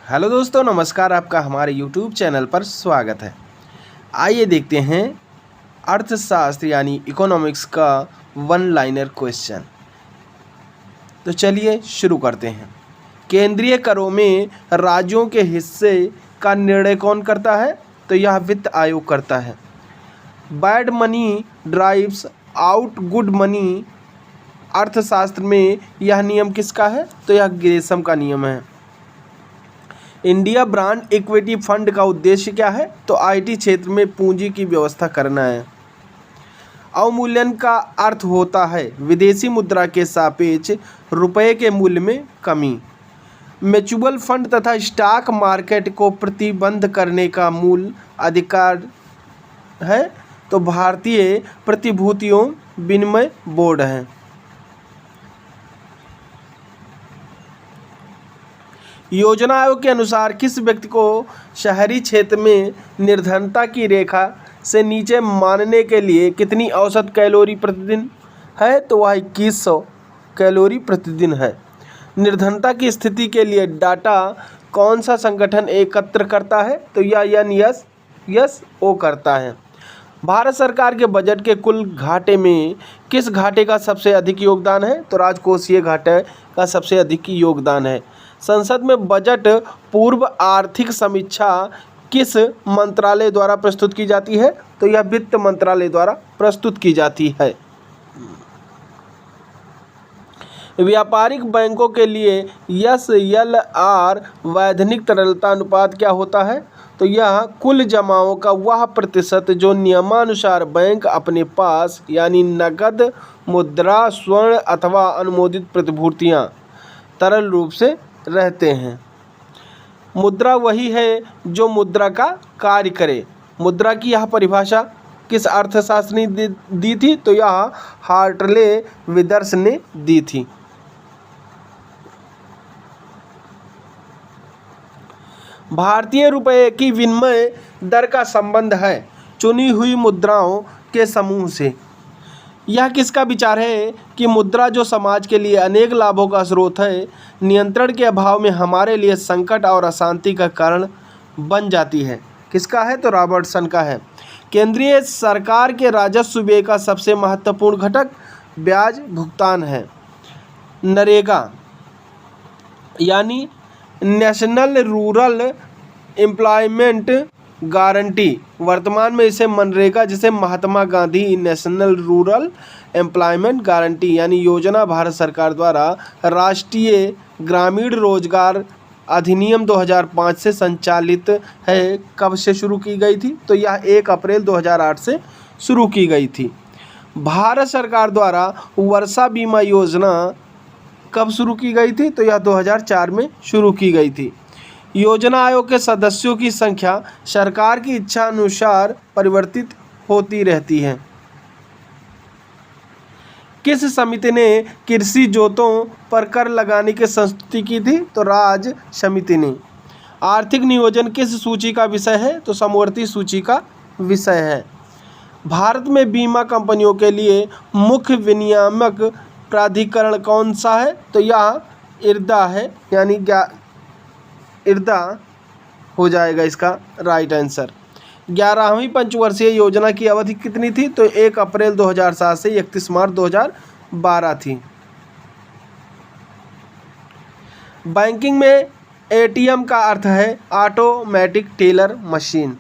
Hello दोस्तों, नमस्कार। आपका हमारे YouTube चैनल पर स्वागत है। आइए देखते हैं अर्थशास्त्र यानी इकोनॉमिक्स का वन लाइनर क्वेश्चन। तो चलिए शुरू करते हैं। केंद्रीय करों में राज्यों के हिस्से का निर्णय कौन करता है? तो यह वित्त आयोग करता है। Bad money drives out good money, अर्थशास्त्र में यह नियम किसका है? तो यह ग्रेसम का नियम है। इंडिया ब्रांड इक्विटी फंड का उद्देश्य क्या है? तो आईटी क्षेत्र में पूंजी की व्यवस्था करना है। अवमूल्यन का अर्थ होता है विदेशी मुद्रा के सापेक्ष रुपये के मूल्य में कमी। म्यूचुअल फंड तथा स्टॉक मार्केट को प्रतिबंध करने का मूल अधिकार है तो भारतीय प्रतिभूतियों विनिमय बोर्ड है। योजना आयोग के अनुसार किस व्यक्ति को शहरी क्षेत्र में निर्धनता की रेखा से नीचे मानने के लिए कितनी औसत कैलोरी प्रतिदिन है? तो वह 2100 कैलोरी प्रतिदिन है। निर्धनता की स्थिति के लिए डाटा कौन सा संगठन एकत्र करता है? तो यह NISO करता है। भारत सरकार के बजट के कुल घाटे में किस घाटे का सबसे अधिक योगदान है? तो राजकोषीय घाटे का सबसे अधिक योगदान है। संसद में बजट पूर्व आर्थिक समीक्षा किस मंत्रालय द्वारा प्रस्तुत की जाती है? तो यह वित्त मंत्रालय द्वारा प्रस्तुत की जाती है। व्यापारिक बैंकों के लिए SLR वैधानिक तरलता अनुपात क्या होता है? तो यह कुल जमाओं का वह प्रतिशत जो नियमानुसार बैंक अपने पास यानी नकद, मुद्रा, स्वर्ण अथवा अनुमोदित प्रतिभूतियां तरल रूप से रहते हैं। मुद्रा वही है जो मुद्रा का कार्य करे। मुद्रा की यह परिभाषा किस अर्थशास्त्री ने दी थी? तो यह हार्टले विदर्स ने दी थी। भारतीय रुपये की विनिमय दर का संबंध है चुनी हुई मुद्राओं के समूह से। यह किसका विचार है कि मुद्रा जो समाज के लिए अनेक लाभों का स्रोत है, नियंत्रण के अभाव में हमारे लिए संकट और अशांति का कारण बन जाती है? किसका है? तो रॉबर्टसन का है। केंद्रीय सरकार के राजस्व व्यय का सबसे महत्वपूर्ण घटक ब्याज भुगतान है। नरेगा यानी नेशनल रूरल एम्प्लॉयमेंट गारंटी, वर्तमान में इसे मनरेगा जिसे Mahatma Gandhi national rural employment guarantee यानी योजना भारत सरकार द्वारा राष्ट्रीय ग्रामीण रोजगार अधिनियम 2005 से संचालित है। कब से शुरू की गई थी? तो यह 1 अप्रैल 2008 से शुरू की गई थी। भारत सरकार द्वारा वर्षा बीमा योजना कब शुरू की गई थी? तो यह 2004 में शुरू की गई थी। योजना आयोग के सदस्यों की संख्या सरकार की इच्छा अनुसार परिवर्तित होती रहती है। किस समिति ने कृषि जोतों पर कर लगाने की संस्तुति की थी? तो राज समिति ने। आर्थिक नियोजन किस सूची का विषय है? तो समवर्ती सूची का विषय है। भारत में बीमा कंपनियों के लिए मुख्य विनियामक प्राधिकरण कौन सा है? तो यह IRDA है, यानी IRDA हो जाएगा इसका राइट आंसर। 11वीं पंचवर्षीय योजना की अवधि कितनी थी? तो 1 अप्रैल 2007 से 31 मार्च 2012 थी। बैंकिंग में ATM का अर्थ है ऑटोमेटिक टेलर मशीन।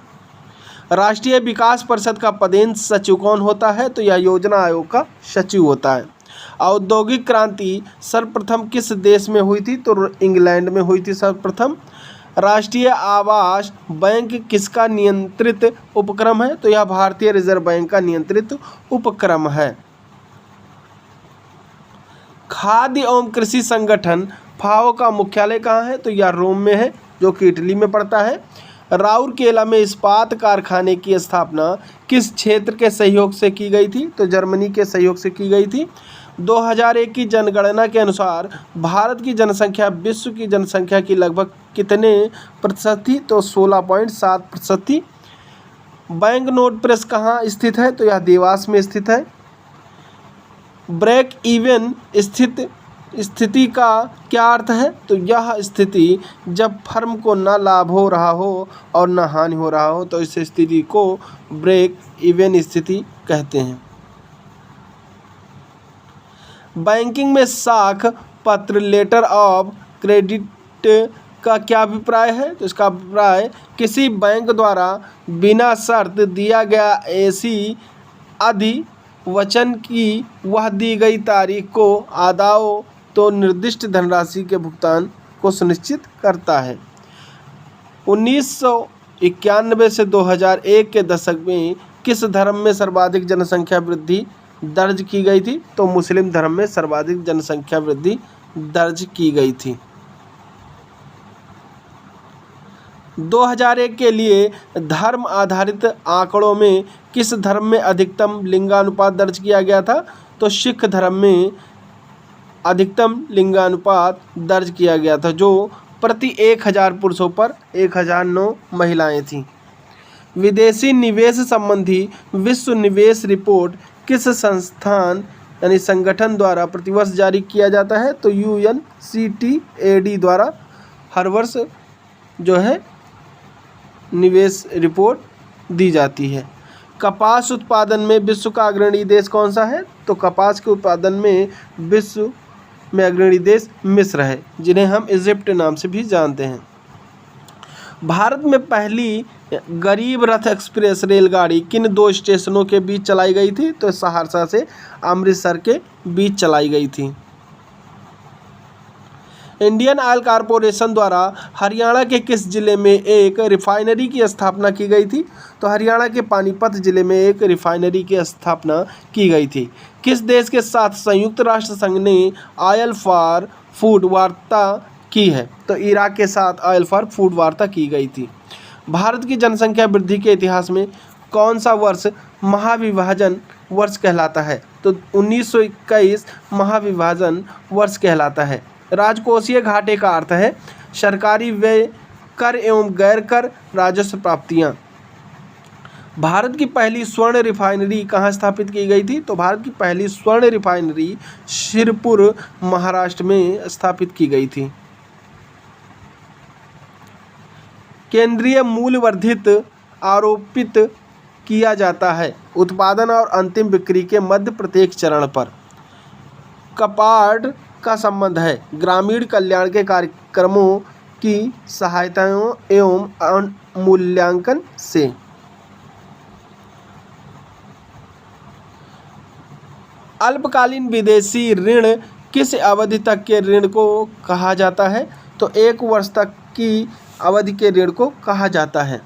राष्ट्रीय विकास परिषद का पदेन सचिव कौन होता है? तो यह योजना आयोग का सचिव होता है। औद्योगिक क्रांति सर्वप्रथम किस देश में हुई थी? तो इंग्लैंड में हुई थी सर्वप्रथम। राष्ट्रीय आवास बैंक किसका नियंत्रित उपक्रम है? तो यह भारतीय रिजर्व बैंक का नियंत्रित उपक्रम है। खाद्य एवं कृषि संगठन FAO का मुख्यालय कहाँ है? तो यह रोम में है, जो कि इटली में पड़ता है। राउरकेला में इस्पात कारखाने की स्थापना किस क्षेत्र के सहयोग से की गई थी? तो जर्मनी के सहयोग से की गई थी। 2001 की जनगणना के अनुसार भारत की जनसंख्या विश्व की जनसंख्या की लगभग कितने प्रतिशत थी? तो 16.7% थी। बैंक नोट प्रेस कहाँ स्थित है? तो यह देवास में स्थित है। ब्रेक इवन स्थित स्थिति का क्या अर्थ है? तो यह स्थिति जब फर्म को न लाभ हो रहा हो और न हानि हो रहा हो, तो इस स्थिति को ब्रेक इवन स्थिति कहते हैं। बैंकिंग में साख पत्र लेटर ऑफ क्रेडिट का क्या अभिप्राय है? तो इसका अभिप्राय किसी बैंक द्वारा बिना शर्त दिया गया ऐसी अधिवचन की वह दी गई तारीख को आदाओ तो निर्दिष्ट धनराशि के भुगतान को सुनिश्चित करता है। 1991 से 2001 के दशक में किस धर्म में सर्वाधिक जनसंख्या वृद्धि दर्ज की गई थी? तो मुस्लिम धर्म में सर्वाधिक जनसंख्या वृद्धि दर्ज की गई थी। 2001 के लिए धर्म आधारित आंकड़ों में किस धर्म में अधिकतम लिंगानुपात दर्ज किया गया था? तो सिख धर्म में अधिकतम लिंगानुपात दर्ज किया गया था, जो प्रति 1000 पुरुषों पर 1009 महिलाएं थीं। विदेशी निवेश संबंधी विश्व निवेश रिपोर्ट किस संस्थान यानी संगठन द्वारा प्रतिवर्ष जारी किया जाता है? तो UNCTAD द्वारा हर वर्ष जो है निवेश रिपोर्ट दी जाती है। कपास उत्पादन में विश्व का अग्रणी देश कौन सा है? तो कपास के उत्पादन में विश्व में अग्रणी देश मिस्र है, जिन्हें हम इजिप्ट नाम से भी जानते हैं। भारत में पहली गरीब रथ एक्सप्रेस रेलगाड़ी किन 2 स्टेशनों के बीच चलाई गई थी? तो सहरसा से अमृतसर के बीच चलाई गई थी। इंडियन ऑयल कॉरपोरेशन द्वारा हरियाणा के किस जिले में एक रिफाइनरी की स्थापना की गई थी? तो हरियाणा के पानीपत जिले में एक रिफाइनरी की स्थापना की गई थी। किस देश के साथ संयुक्त राष्ट्र संघ ने ऑयल फॉर फूड वार्ता की है? तो इराक के साथ ऑयल फॉर फूड वार्ता की गई थी। भारत की जनसंख्या वृद्धि के इतिहास में कौन सा वर्ष महाविभाजन वर्ष कहलाता है? तो 1921 महाविभाजन वर्ष कहलाता है। राजकोषीय घाटे का अर्थ है सरकारी व्यय, कर एवं गैर कर राजस्व प्राप्तियां। भारत की पहली स्वर्ण रिफाइनरी कहाँ स्थापित की गई थी? तो भारत की पहली स्वर्ण रिफाइनरी शिरपुर महाराष्ट्र में स्थापित की गई थी। केंद्रीय मूल्य वर्धित आरोपित किया जाता है उत्पादन और अंतिम बिक्री के मध्य प्रत्येक चरण पर। कपार्ड का संबंध है ग्रामीण कल्याण के कार्यक्रमों की सहायता एवं मूल्यांकन से। अल्पकालीन विदेशी ऋण किस अवधि तक के ऋण को कहा जाता है? तो 1 वर्ष तक की अवधि के ऋण को कहा जाता है।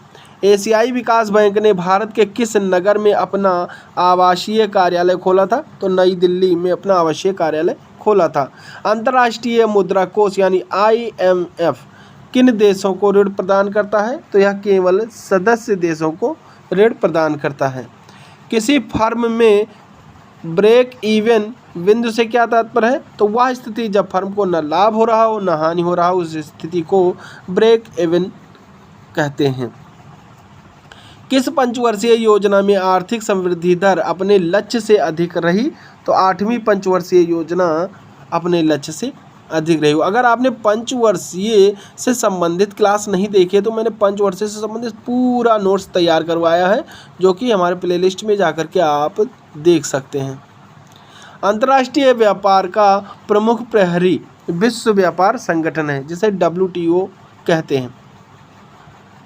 एशियाई विकास बैंक ने भारत के किस नगर में अपना आवासीय कार्यालय खोला था? तो नई दिल्ली में अपना आवासीय कार्यालय खोला था। अंतर्राष्ट्रीय मुद्रा कोष यानी IMF किन देशों को ऋण प्रदान करता है? तो यह केवल सदस्य देशों को ऋण प्रदान करता है। किसी फर्म में ब्रेक इवन बिंदु से क्या तात्पर्य है? तो वह स्थिति जब फर्म को न लाभ हो रहा हो न हानि हो रहा हो, उस स्थिति को ब्रेक इवन कहते हैं। किस पंचवर्षीय योजना में आर्थिक समृद्धि दर अपने लक्ष्य से अधिक रही? तो 8वीं पंचवर्षीय योजना अपने लक्ष्य से अधिक रही। अगर आपने पंचवर्षीय से संबंधित क्लास नहीं देखी है तो मैंने पंचवर्षीय से संबंधित पूरा नोट्स तैयार करवाया है, जो कि हमारे प्लेलिस्ट में जाकर के आप देख सकते हैं। अंतर्राष्ट्रीय व्यापार का प्रमुख प्रहरी विश्व व्यापार संगठन है, जिसे WTO कहते हैं।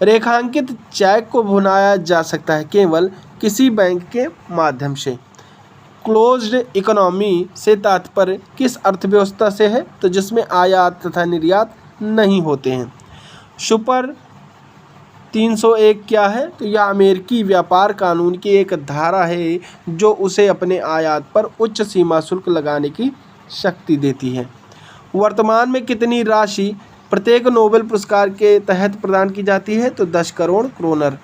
रेखांकित चेक को भुनाया जा सकता है केवल किसी बैंक के माध्यम से। क्लोज्ड इकोनॉमी से तात्पर्य किस अर्थव्यवस्था से है? तो जिसमें आयात तथा निर्यात नहीं होते हैं। सुपर 301 क्या है? तो यह अमेरिकी व्यापार कानून की एक धारा है जो उसे अपने आयात पर उच्च सीमा शुल्क लगाने की शक्ति देती है। वर्तमान में कितनी राशि प्रत्येक नोबेल पुरस्कार के तहत प्रदान की जाती है? तो 10 करोड़ क्रोनर।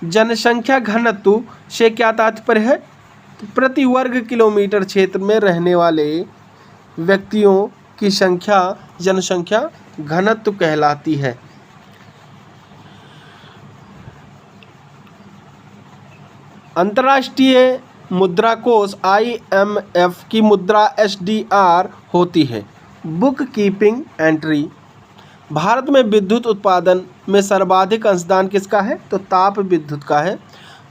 जनसंख्या घनत्व से क्या तात्पर्य है? तो प्रति वर्ग किलोमीटर क्षेत्र में रहने वाले व्यक्तियों की संख्या जनसंख्या घनत्व कहलाती है। अंतर्राष्ट्रीय मुद्रा कोष IMF की मुद्रा SDR होती है। Book keeping entry. भारत में विद्युत उत्पादन में सर्वाधिक अंशदान किसका है? तो ताप विद्युत का है।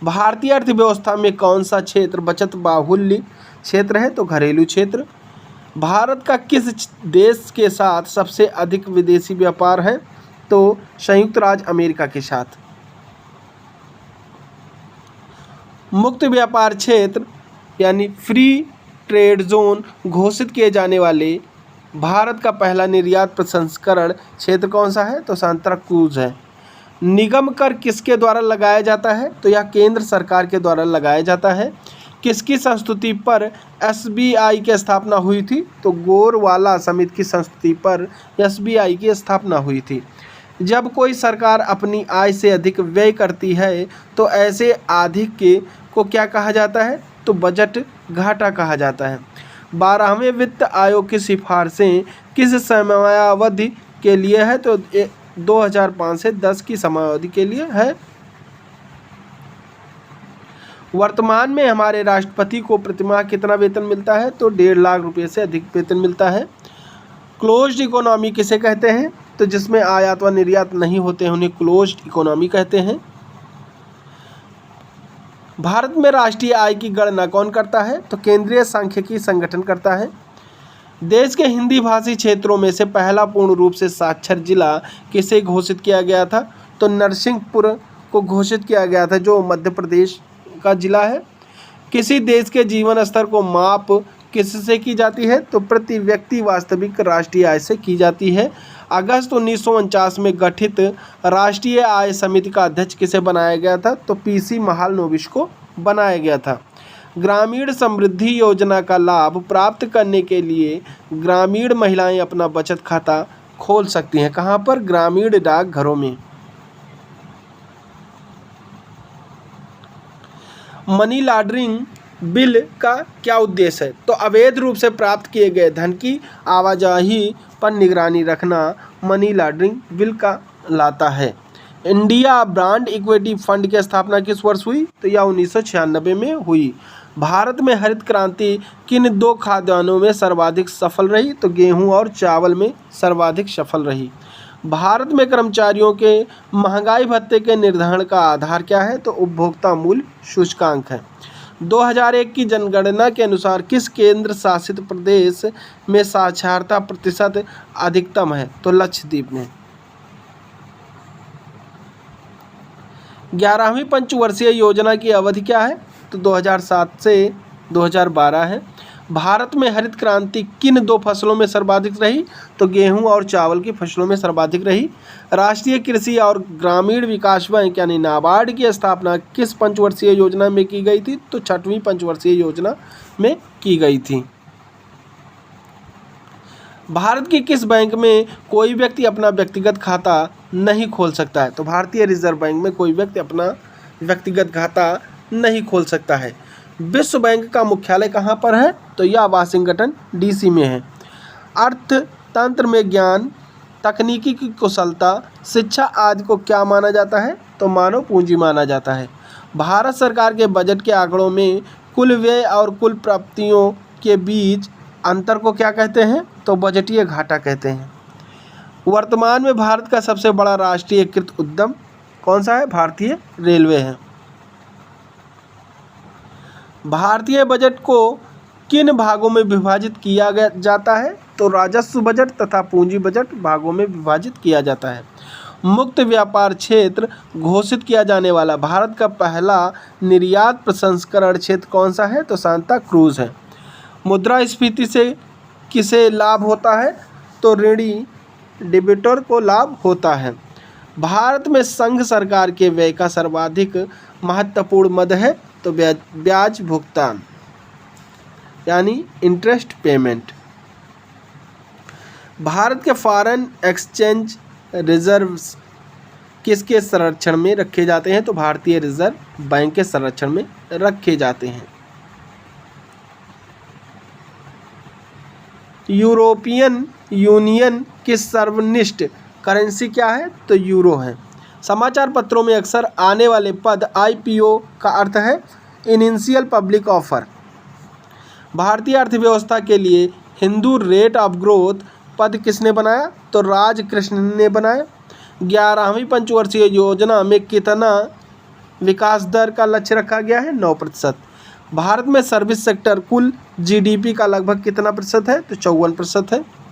भारतीय अर्थव्यवस्था में कौन सा क्षेत्र बचत बाहुल्य क्षेत्र है? तो घरेलू क्षेत्र। भारत का किस देश के साथ सबसे अधिक विदेशी व्यापार है? तो संयुक्त राज्य अमेरिका के साथ। मुक्त व्यापार क्षेत्र यानी फ्री ट्रेड जोन घोषित किए जाने वाले भारत का पहला निर्यात प्रसंस्करण क्षेत्र कौन सा है? तो सांता क्रूज है। निगम कर किसके द्वारा लगाया जाता है? तो यह केंद्र सरकार के द्वारा लगाया जाता है। किसकी संस्तुति पर SBI की स्थापना हुई थी? तो गोरवाला समिति की संस्तुति पर SBI की स्थापना हुई थी। जब कोई सरकार अपनी आय से अधिक व्यय करती है तो ऐसे अधिक को क्या कहा जाता है? तो बजट घाटा कहा जाता है। 12वें वित्त आयोग की सिफारिशें किस समयावधि के लिए है? तो 2005 से 10 की समयावधि के लिए है। वर्तमान में हमारे राष्ट्रपति को प्रतिमाह कितना वेतन मिलता है? तो 1.5 लाख रुपये से अधिक वेतन मिलता है। क्लोज्ड इकोनॉमी किसे कहते हैं? तो जिसमें आयात व निर्यात नहीं होते हैं उन्हें क्लोज्ड इकोनॉमी कहते हैं। भारत में राष्ट्रीय आय की गणना कौन करता है? तो केंद्रीय सांख्यिकी संगठन करता है। देश के हिंदी भाषी क्षेत्रों में से पहला पूर्ण रूप से साक्षर जिला किसे घोषित किया गया था? तो नरसिंहपुर को घोषित किया गया था जो मध्य प्रदेश का जिला है। किसी देश के जीवन स्तर को माप किससे की जाती है? तो प्रति व्यक्ति वास्तविक राष्ट्रीय आय से की जाती है। अगस्त 1949 में गठित राष्ट्रीय आय समिति का अध्यक्ष किसे बनाया गया था? तो PC महालनोबिस को बनाया गया था। ग्रामीण समृद्धि योजना का लाभ प्राप्त करने के लिए ग्रामीण महिलाएं अपना बचत खाता खोल सकती हैं। कहाँ पर? ग्रामीण डाकघरों में। मनी लॉन्ड्रिंग बिल का क्या उद्देश्य है? तो अवैध रूप से प्राप्त किए गए धन की आवाजाही पर निगरानी रखना मनी लॉन्ड्रिंग बिल का लाता है। इंडिया ब्रांड इक्विटी फंड की स्थापना किस वर्ष हुई? तो यह 1996 में हुई। भारत में हरित क्रांति किन 2 खाद्यान्नों में सर्वाधिक सफल रही? तो गेहूं और चावल में सर्वाधिक सफल रही। भारत में कर्मचारियों के महंगाई भत्ते के निर्धारण का आधार क्या है? तो उपभोक्ता मूल्य सूचकांक है। 2001 की जनगणना के अनुसार किस केंद्र शासित प्रदेश में साक्षरता प्रतिशत अधिकतम है? तो लक्षद्वीप में। 11वीं पंचवर्षीय योजना की अवधि क्या है? तो 2007 से 2012 है। भारत में हरित क्रांति किन 2 फसलों में सर्वाधिक रही? तो गेहूं और चावल की फसलों में सर्वाधिक रही। राष्ट्रीय कृषि और ग्रामीण विकास बैंक यानी नाबार्ड की स्थापना किस पंचवर्षीय योजना में की गई थी? तो 6वीं पंचवर्षीय योजना में की गई थी। भारत के किस बैंक में कोई व्यक्ति अपना व्यक्तिगत खाता नहीं खोल सकता है? तो भारतीय रिजर्व बैंक में कोई व्यक्ति अपना व्यक्तिगत खाता नहीं खोल सकता है। विश्व बैंक का मुख्यालय कहाँ पर है? तो यह वाशिंगटन DC में है। अर्थतंत्र में ज्ञान, तकनीकी की कुशलता, शिक्षा आदि को क्या माना जाता है? तो मानव पूंजी माना जाता है। भारत सरकार के बजट के आंकड़ों में कुल व्यय और कुल प्राप्तियों के बीच अंतर को क्या कहते हैं? तो बजटीय घाटा कहते हैं। वर्तमान में भारत का सबसे बड़ा राष्ट्रीयकृत उद्यम कौन सा है? भारतीय रेलवे है। भारतीय बजट को किन भागों में विभाजित किया जाता है? तो राजस्व बजट तथा पूंजी बजट भागों में विभाजित किया जाता है। मुक्त व्यापार क्षेत्र घोषित किया जाने वाला भारत का पहला निर्यात प्रसंस्करण क्षेत्र कौन सा है? तो सांता क्रूज है। मुद्रास्फीति से किसे लाभ होता है? तो ऋणी डेबिटर को लाभ होता है। भारत में संघ सरकार के व्यय का सर्वाधिक महत्वपूर्ण मद है? तो ब्याज भुगतान यानी इंटरेस्ट पेमेंट। भारत के फॉरेन एक्सचेंज रिजर्व्स किसके संरक्षण में रखे जाते हैं? तो भारतीय रिजर्व बैंक के संरक्षण में रखे जाते हैं। यूरोपियन यूनियन की सर्वनिष्ठ करेंसी क्या है? तो यूरो है। समाचार पत्रों में अक्सर आने वाले पद IPO का अर्थ है इनिशियल पब्लिक ऑफर। भारतीय अर्थव्यवस्था के लिए हिंदू रेट ऑफ ग्रोथ पद किसने बनाया? तो राज कृष्ण ने बनाया। 11वीं पंचवर्षीय योजना में कितना विकास दर का लक्ष्य रखा गया है? 9%। भारत में सर्विस सेक्टर कुल जीडीपी का लगभग कितना प्रतिशत है? तो 54% है।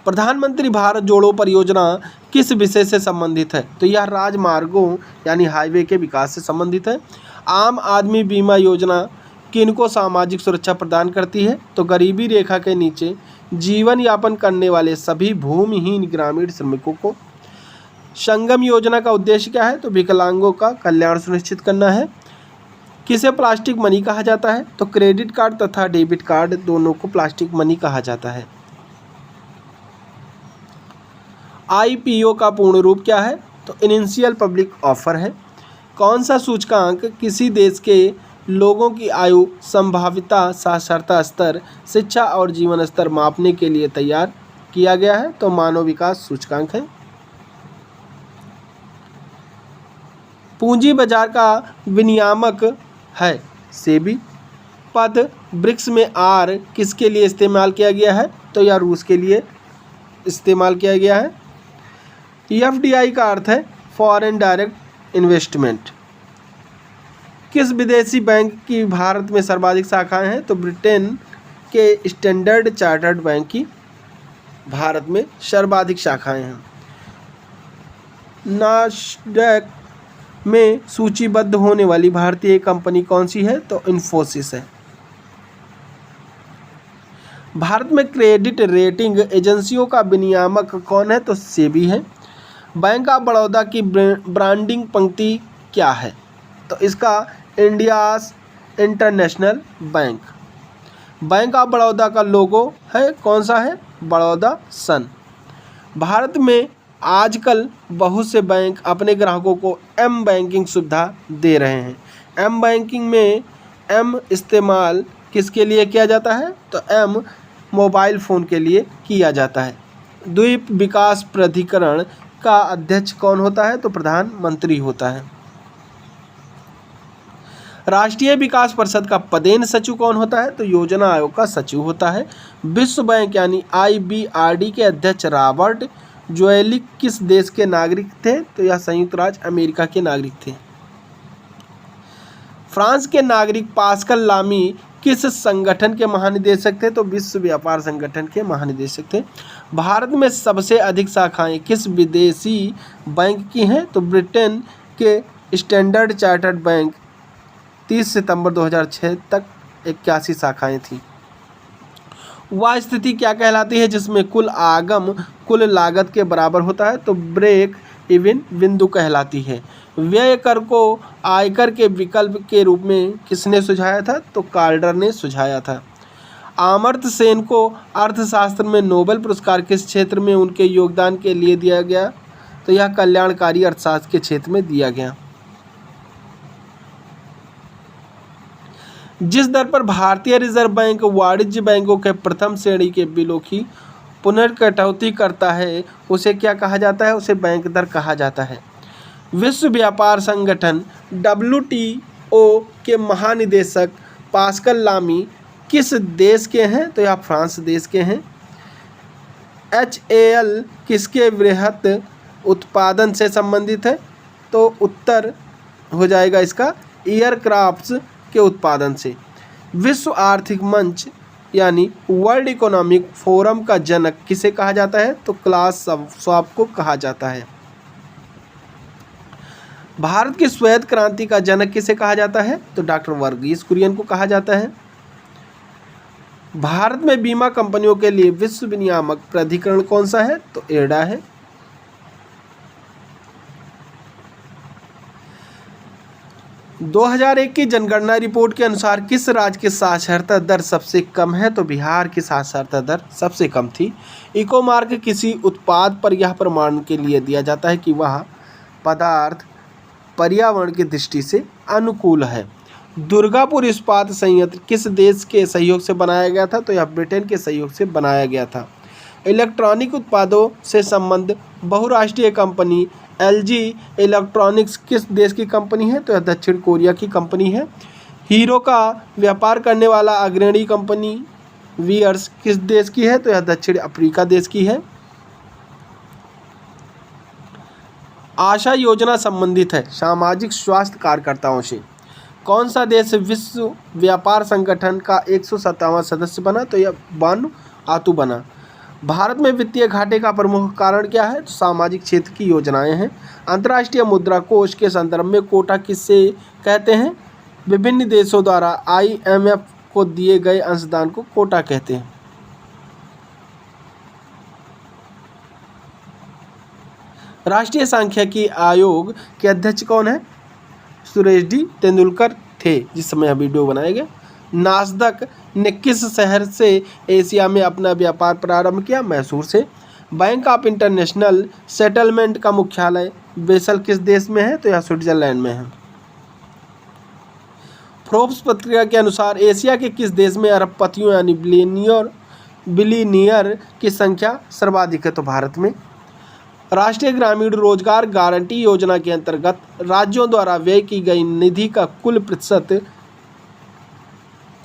प्रधानमंत्री भारत जोड़ो परियोजना किस विषय से संबंधित है? तो यह राजमार्गों यानी हाईवे के विकास से संबंधित है। आम आदमी बीमा योजना किनको सामाजिक सुरक्षा प्रदान करती है? तो गरीबी रेखा के नीचे जीवन यापन करने वाले सभी भूमिहीन ग्रामीण श्रमिकों को। संगम योजना का उद्देश्य क्या है? तो विकलांगों का कल्याण सुनिश्चित करना है। किसे प्लास्टिक मनी कहा जाता है? तो क्रेडिट कार्ड तथा डेबिट कार्ड दोनों को प्लास्टिक मनी कहा जाता है। आईपीओ का पूर्ण रूप क्या है? तो इनिशियल पब्लिक ऑफर है। कौन सा सूचकांक किसी देश के लोगों की आयु, संभाव्यता, साक्षरता स्तर, शिक्षा और जीवन स्तर मापने के लिए तैयार किया गया है? तो मानव विकास सूचकांक है। पूंजी बाजार का विनियामक है सेबी। पद ब्रिक्स में आर किसके लिए इस्तेमाल किया गया है? तो यह रूस के लिए इस्तेमाल किया गया है। एफडीआई का अर्थ है फॉरेन डायरेक्ट इन्वेस्टमेंट। किस विदेशी बैंक की भारत में सर्वाधिक शाखाएं हैं? तो ब्रिटेन के स्टैंडर्ड चार्टर्ड बैंक की भारत में सर्वाधिक शाखाएं हैं। नास्डैक में सूचीबद्ध होने वाली भारतीय कंपनी कौन सी है? तो इन्फोसिस है। भारत में क्रेडिट रेटिंग एजेंसियों का विनियामक कौन है? तो सेबी है। बैंक ऑफ बड़ौदा की ब्रांडिंग पंक्ति क्या है? तो इसका India's international bank. Bank of Baroda का लोगो है कौन सा है? बड़ौदा सन। भारत में आजकल बहुत से बैंक अपने ग्राहकों को एम बैंकिंग सुविधा दे रहे हैं। एम बैंकिंग में एम इस्तेमाल किसके लिए किया जाता है? तो एम मोबाइल फ़ोन के लिए किया जाता है। द्वीप विकास प्राधिकरण का अध्यक्ष कौन होता है? तो प्रधानमंत्री होता है। राष्ट्रीय विकास परिषद का पदेन सचिव कौन होता है? तो योजना आयोग का सचिव होता है। विश्व बैंक यानी IBRD के अध्यक्ष रॉबर्ट जोएलिक किस देश के नागरिक थे? तो यह संयुक्त राज्य अमेरिका के नागरिक थे। फ्रांस के नागरिक पास्कल लामी किस संगठन के महानिदेशक थे? तो विश्व व्यापार संगठन के महानिदेशक थे। भारत में सबसे अधिक शाखाएं किस विदेशी बैंक की हैं? तो ब्रिटेन के स्टैंडर्ड चार्टर्ड बैंक 30 सितंबर 2006 तक 81 शाखाएं थीं। वह स्थिति क्या कहलाती है जिसमें कुल आगम कुल लागत के बराबर होता है? तो ब्रेक इवन बिंदु कहलाती है। व्यय कर को आयकर के विकल्प के रूप में किसने सुझाया था? तो कार्डर ने सुझाया था। अमर्त्य सेन को अर्थशास्त्र में नोबेल पुरस्कार किस क्षेत्र में उनके योगदान के लिए दिया गया? तो यह कल्याणकारी अर्थशास्त्र के क्षेत्र में दिया गया। जिस दर पर भारतीय रिजर्व बैंक वाणिज्य बैंकों के प्रथम श्रेणी के बिलों की पुनर्कटौती करता है उसे क्या कहा जाता है? उसे बैंक दर कहा जाता है। विश्व व्यापार संगठन WTO के महानिदेशक पास्कल लामी किस देश के हैं? तो यह फ्रांस देश के हैं। HAL किसके वृहत उत्पादन से संबंधित है? तो उत्तर हो जाएगा इसका एयरक्राफ्ट्स के उत्पादन से। विश्व आर्थिक मंच यानी वर्ल्ड इकोनॉमिक फोरम का जनक किसे कहा जाता है? तो क्लास श्वाब को कहा जाता है। भारत की श्वेत क्रांति का जनक किसे कहा जाता है? तो डॉक्टर वर्गीस कुरियन को कहा जाता है। भारत में बीमा कंपनियों के लिए विश्व विनियामक प्राधिकरण कौन सा है? तो एडा है। - 2001 की जनगणना रिपोर्ट के अनुसार किस राज्य की साक्षरता दर सबसे कम है? तो बिहार की साक्षरता दर सबसे कम थी। इको मार्क किसी उत्पाद पर यह प्रमाण के लिए दिया जाता है कि वह पदार्थ पर्यावरण की दृष्टि से अनुकूल है। दुर्गापुर इस्पात संयंत्र किस देश के सहयोग से बनाया गया था? तो यह ब्रिटेन के सहयोग से बनाया गया था। इलेक्ट्रॉनिक उत्पादों से संबंध बहुराष्ट्रीय कंपनी एलजी इलेक्ट्रॉनिक्स किस देश की कंपनी है? तो यह दक्षिण कोरिया की कंपनी है। हीरो का व्यापार करने वाला अग्रणी कंपनी वियर्स किस देश की है? तो यह दक्षिण अफ्रीका देश की है। आशा योजना संबंधित है सामाजिक स्वास्थ्य कार्यकर्ताओं से। कौन सा देश विश्व व्यापार संगठन का 157वां सदस्य बना? तो यह वानुआतु बना। भारत में वित्तीय घाटे का प्रमुख कारण क्या है? तो सामाजिक क्षेत्र की योजनाएं हैं। अंतर्राष्ट्रीय मुद्रा कोष के संदर्भ में कोटा किससे कहते हैं? विभिन्न देशों द्वारा IMF को दिए गए अंशदान को कोटा कहते हैं। राष्ट्रीय सांख्यिकी आयोग के अध्यक्ष कौन है? सुरेश डी तेंदुलकर थे जिस समय वीडियो बनाया गया। नास्दक ने किस शहर से एशिया में अपना व्यापार प्रारंभ किया? मैसूर से। बैंक ऑफ इंटरनेशनल सेटलमेंट का मुख्यालय बेसल किस देश में है? तो यह स्विट्जरलैंड में है। फोर्ब्स पत्रिका के अनुसार एशिया के किस देश में अरबपतियों यानी बिलियनियर की संख्या सर्वाधिक है? तो भारत में। राष्ट्रीय ग्रामीण रोजगार गारंटी योजना के अंतर्गत राज्यों द्वारा व्यय की गई निधि का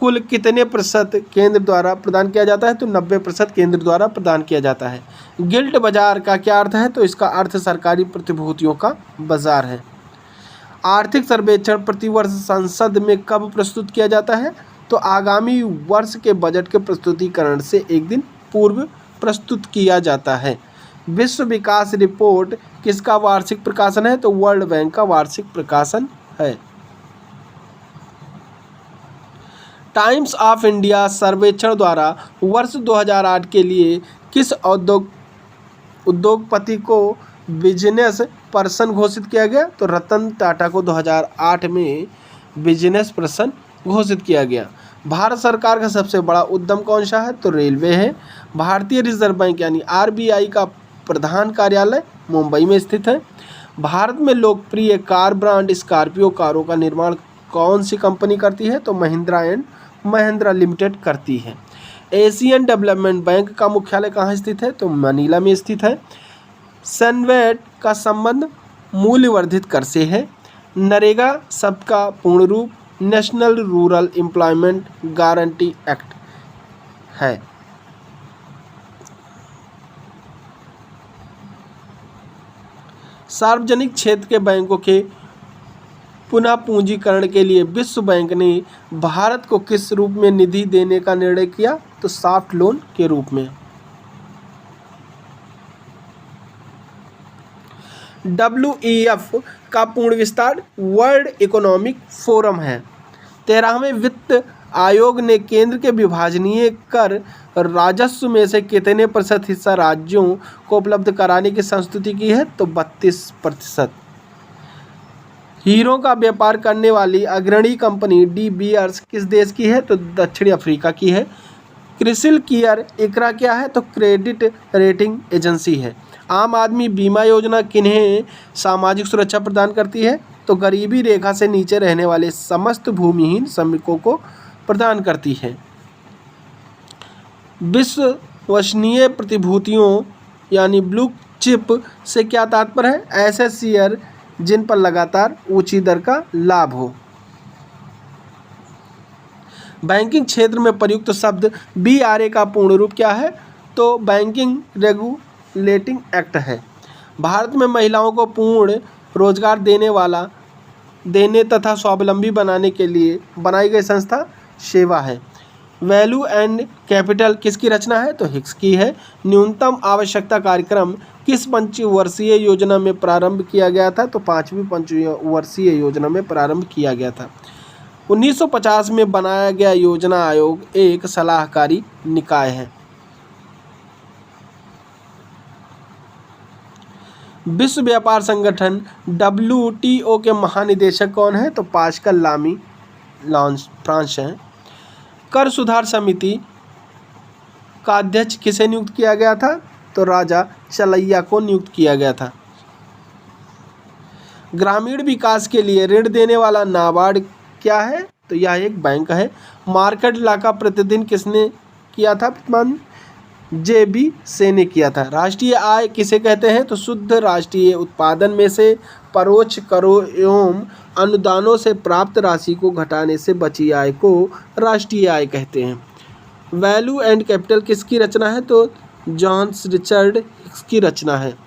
कुल कितने प्रतिशत केंद्र द्वारा प्रदान किया जाता है? तो 90% केंद्र द्वारा प्रदान किया जाता है। गिल्ट बाजार का क्या अर्थ है? तो इसका अर्थ सरकारी प्रतिभूतियों का बाजार है। आर्थिक सर्वेक्षण प्रतिवर्ष संसद में कब प्रस्तुत किया जाता है? तो आगामी वर्ष के बजट के प्रस्तुतिकरण से एक दिन पूर्व प्रस्तुत किया जाता है। विश्व विकास रिपोर्ट किसका वार्षिक प्रकाशन है? तो वर्ल्ड बैंक का वार्षिक प्रकाशन है। टाइम्स ऑफ इंडिया सर्वेक्षण द्वारा वर्ष 2008 के लिए किस उद्योगपति को बिजनेस पर्सन घोषित किया गया? तो रतन टाटा को 2008 में बिजनेस पर्सन घोषित किया गया। भारत सरकार का सबसे बड़ा उद्यम कौन सा है? तो रेलवे है। भारतीय रिजर्व बैंक यानी RBI का प्रधान कार्यालय मुंबई में स्थित है। भारत में लोकप्रिय कार ब्रांड स्कॉर्पियो कारों का निर्माण कौन सी कंपनी करती है? तो महिंद्रा एंड महिंद्रा लिमिटेड करती है। एशियन डेवलपमेंट बैंक का मुख्यालय कहाँ स्थित है? तो मनीला में स्थित है। सनवेट का संबंध मूल्य वर्धित कर से है। नरेगा शब्द का पूर्ण रूप national rural employment guarantee act है। सार्वजनिक क्षेत्र के बैंकों के पुनः पूंजीकरण के लिए विश्व बैंक ने भारत को किस रूप में निधि देने का निर्णय किया? तो सॉफ्ट लोन के रूप में। WEF का पूर्ण विस्तार वर्ल्ड इकोनॉमिक फोरम है। 13वें वित्त आयोग ने केंद्र के विभाजनीय कर राजस्व में से कितने प्रतिशत हिस्सा राज्यों को उपलब्ध कराने की संस्तुति की है? तो 32%। हीरो का व्यापार करने वाली अग्रणी कंपनी डी बीयर्स किस देश की है? तो दक्षिण अफ्रीका की है। क्रिसिल कियर इकरा क्या है? तो क्रेडिट रेटिंग एजेंसी है। आम आदमी बीमा योजना किन्हें सामाजिक सुरक्षा प्रदान करती है? तो गरीबी रेखा से नीचे रहने वाले समस्त भूमिहीन श्रमिकों को प्रदान करती है। विश्वसनीय प्रतिभूतियों यानी ब्लू चिप से क्या तात्पर्य है? ऐसे शेयर जिन पर लगातार ऊंची दर का लाभ हो। बैंकिंग क्षेत्र में प्रयुक्त शब्द BRA का पूर्ण रूप क्या है? तो बैंकिंग रेगुलेटिंग एक्ट है। भारत में महिलाओं को पूर्ण रोजगार देने तथा स्वावलंबी बनाने के लिए बनाई गई संस्था सेवा है। वैल्यू एंड कैपिटल किसकी रचना है? तो हिक्स की है। न्यूनतम आवश्यकता कार्यक्रम किस पंचवर्षीय योजना में प्रारंभ किया गया था? तो 5वीं पंचवर्षीय योजना में प्रारंभ किया गया था। 1950 में बनाया गया योजना आयोग एक सलाहकारी निकाय है। विश्व व्यापार संगठन WTO के महानिदेशक कौन है? तो पास्कल लामी फ्रांस हैं। कर सुधार समिति का अध्यक्ष किसे नियुक्त किया गया था? तो राजा चलैया को नियुक्त किया गया था। ग्रामीण विकास के लिए ऋण देने वाला नाबार्ड क्या है? तो यह एक बैंक है। मार्केट लॉ का प्रतिदिन किसने किया था? JB से ने किया था। राष्ट्रीय आय किसे कहते हैं? तो शुद्ध राष्ट्रीय उत्पादन में से परोक्ष करों एवं अनुदानों से प्राप्त राशि को घटाने से बची आय को राष्ट्रीय आय कहते हैं। वैल्यू एंड कैपिटल किसकी रचना है? तो जॉन्स रिचर्ड हिक्स की रचना है।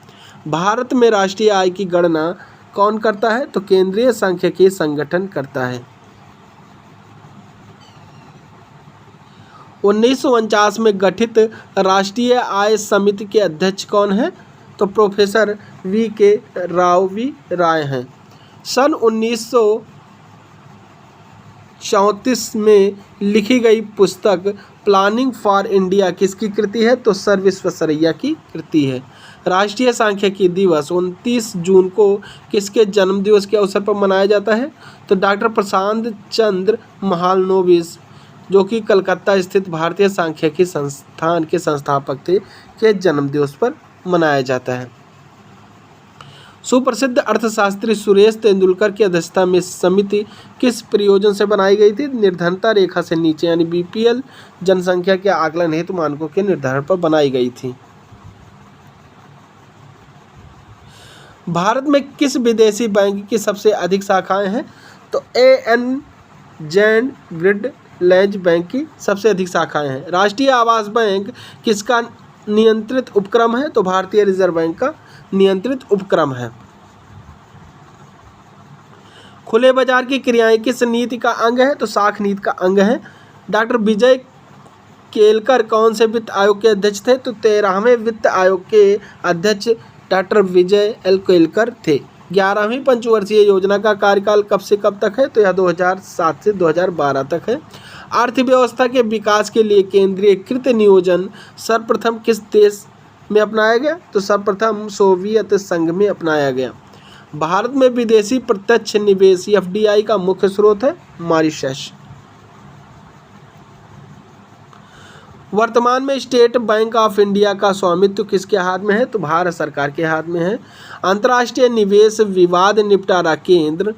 भारत में राष्ट्रीय आय की गणना कौन करता है? तो केंद्रीय सांख्यिकी संगठन करता है। 1949 में गठित राष्ट्रीय आय समिति के अध्यक्ष कौन है? तो प्रोफेसर VK राव राय हैं। सन 1934 में लिखी गई पुस्तक प्लानिंग फॉर इंडिया किसकी कृति है? तो सर विश्वेश्वरैया की कृति है। राष्ट्रीय सांख्यिकी दिवस 29 जून को किसके जन्म दिवस के अवसर पर मनाया जाता है? तो डॉक्टर प्रशांत चंद्र महालनोबिस, जो कि कलकत्ता स्थित भारतीय सांख्यिकी संस्थान के संस्थापक थे, के जन्म दिवस पर मनाया जाता है। सुप्रसिद्ध अर्थशास्त्री सुरेश तेंदुलकर की अध्यक्षता में समिति किस प्रयोजन से बनाई गई थी? निर्धनता रेखा से नीचे यानी BPL जनसंख्या के आकलन हेतु मानकों के निर्धारण पर बनाई गई थी। भारत में किस विदेशी बैंक की सबसे अधिक शाखाएं हैं? तो ANZ ग्रिड लैंड बैंक की सबसे अधिक शाखाएं हैं। राष्ट्रीय आवास बैंक किसका नियंत्रित उपक्रम है? तो भारतीय रिजर्व बैंक का नियंत्रित उपक्रम है। खुले बाजार की क्रियाएं किस नीति का अंग है? तो साख नीति का अंग है। डॉक्टर विजय केलकर कौन से वित्त आयोग के अध्यक्ष थे? तो 13वें वित्त आयोग के अध्यक्ष डॉक्टर विजय L केलकर थे। 11वीं पंचवर्षीय योजना का कार्यकाल कब से कब तक है? तो यह 2007 से 2012 तक है। अर्थव्यवस्था के विकास के लिए केंद्रीयकृत नियोजन सर्वप्रथम किस देश में अपनाया गया? तो सर्वप्रथम सोवियत संघ में अपनाया गया। भारत में विदेशी प्रत्यक्ष निवेश FDI का मुख्य स्रोत है मॉरिशस। वर्तमान में स्टेट बैंक ऑफ इंडिया का स्वामित्व किसके हाथ में है? तो भारत सरकार के हाथ में है। अंतर्राष्ट्रीय निवेश विवाद निपटारा केंद्र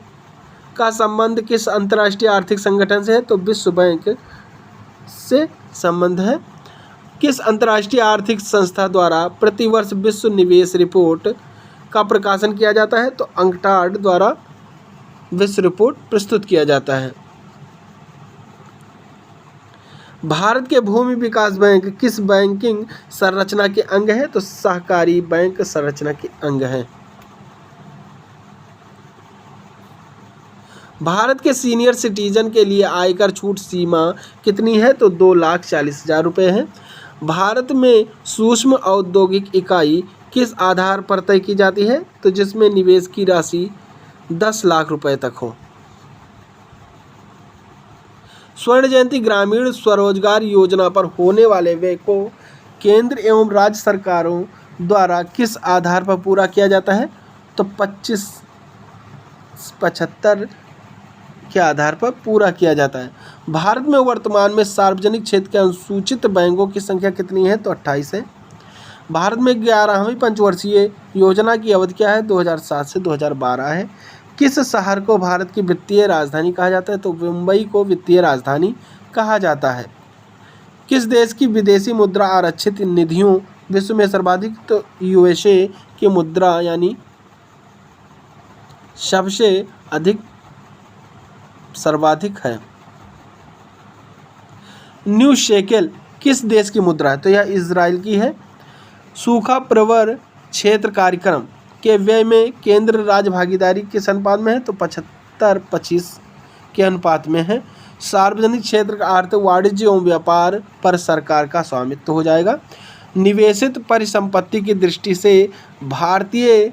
का संबंध किस अंतर्राष्ट्रीय आर्थिक संगठन से है? तो विश्व बैंक से संबंध है। किस अंतर्राष्ट्रीय आर्थिक संस्था द्वारा प्रतिवर्ष विश्व निवेश रिपोर्ट का प्रकाशन किया जाता है? तो अंकटाड द्वारा विश्व रिपोर्ट प्रस्तुत किया जाता है। भारत के भूमि विकास बैंक किस बैंकिंग संरचना के अंग है? तो सहकारी बैंक संरचना के अंग है। भारत के सीनियर सिटीजन के लिए आयकर छूट सीमा कितनी है? तो 2,40,000 रुपये है। भारत में सूक्ष्म औद्योगिक इकाई किस आधार पर तय की जाती है? तो जिसमें निवेश की राशि 10 लाख रुपए तक हो। स्वर्ण जयंती ग्रामीण स्वरोजगार योजना पर होने वाले व्यय को केंद्र एवं राज्य सरकारों द्वारा किस आधार पर पूरा किया जाता है? तो 25-75 के आधार पर पूरा किया जाता है। भारत में वर्तमान में सार्वजनिक क्षेत्र के अनुसूचित बैंकों की संख्या कितनी है? तो 28 है। भारत में 11वीं पंचवर्षीय योजना की अवधि क्या है? 2007 से 2012 है। किस शहर को भारत की वित्तीय राजधानी कहा जाता है? तो मुंबई को वित्तीय राजधानी कहा जाता है। किस देश की विदेशी मुद्रा आरक्षित निधियों विश्व में सर्वाधिक? तो USA की मुद्रा यानी सबसे अधिक सर्वाधिक है। न्यू शेकेल किस देश की मुद्रा है? तो यह इजराइल की है। सूखा प्रवर क्षेत्र कार्यक्रम के व्यय में केंद्र राज्य भागीदारी किस अनुपात में है? तो 75-25 के अनुपात में है। सार्वजनिक क्षेत्र का अर्थ वाणिज्य एवं व्यापार पर सरकार का स्वामित्व हो जाएगा। निवेशित परिसंपत्ति की दृष्टि से भारतीय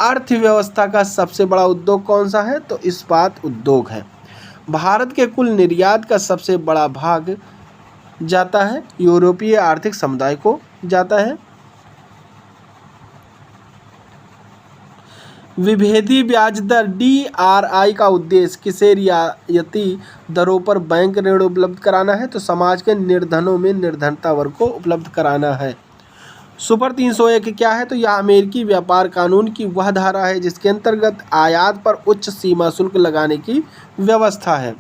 अर्थव्यवस्था का सबसे बड़ा उद्योग कौन सा है? तो इस्पात उद्योग है। भारत के कुल निर्यात का सबसे बड़ा भाग जाता है यूरोपीय आर्थिक समुदाय को जाता है। विभेदी ब्याज दर DRI का उद्देश्य किसे रियायती दरों पर बैंक ऋण उपलब्ध कराना है? तो समाज के निर्धनों में निर्धनता वर्ग को उपलब्ध कराना है। सुपर 301 क्या है? तो यह अमेरिकी व्यापार कानून की वह धारा है जिसके अंतर्गत आयात पर उच्च सीमा शुल्क लगाने की व्यवस्था है।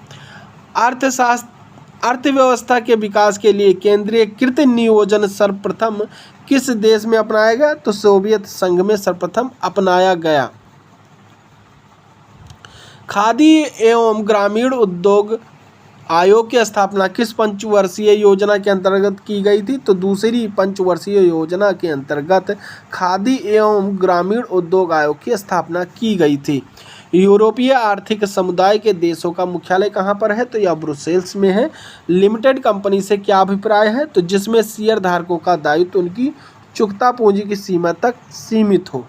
अर्थव्यवस्था के विकास के लिए केंद्रीयकृत नियोजन सर्वप्रथम किस देश में अपनाया गया? तो सोवियत संघ में सर्वप्रथम अपनाया गया। खादी एवं ग्रामीण उद्योग आयोग की स्थापना किस पंचवर्षीय योजना के अंतर्गत की गई थी? तो दूसरी पंचवर्षीय योजना के अंतर्गत खादी एवं ग्रामीण उद्योग आयोग की स्थापना की गई थी। यूरोपीय आर्थिक समुदाय के देशों का मुख्यालय कहाँ पर है? तो यह ब्रुसेल्स में है। लिमिटेड कंपनी से क्या अभिप्राय है? तो जिसमें शेयर धारकों का दायित्व उनकी चुकता पूंजी की सीमा तक सीमित हो।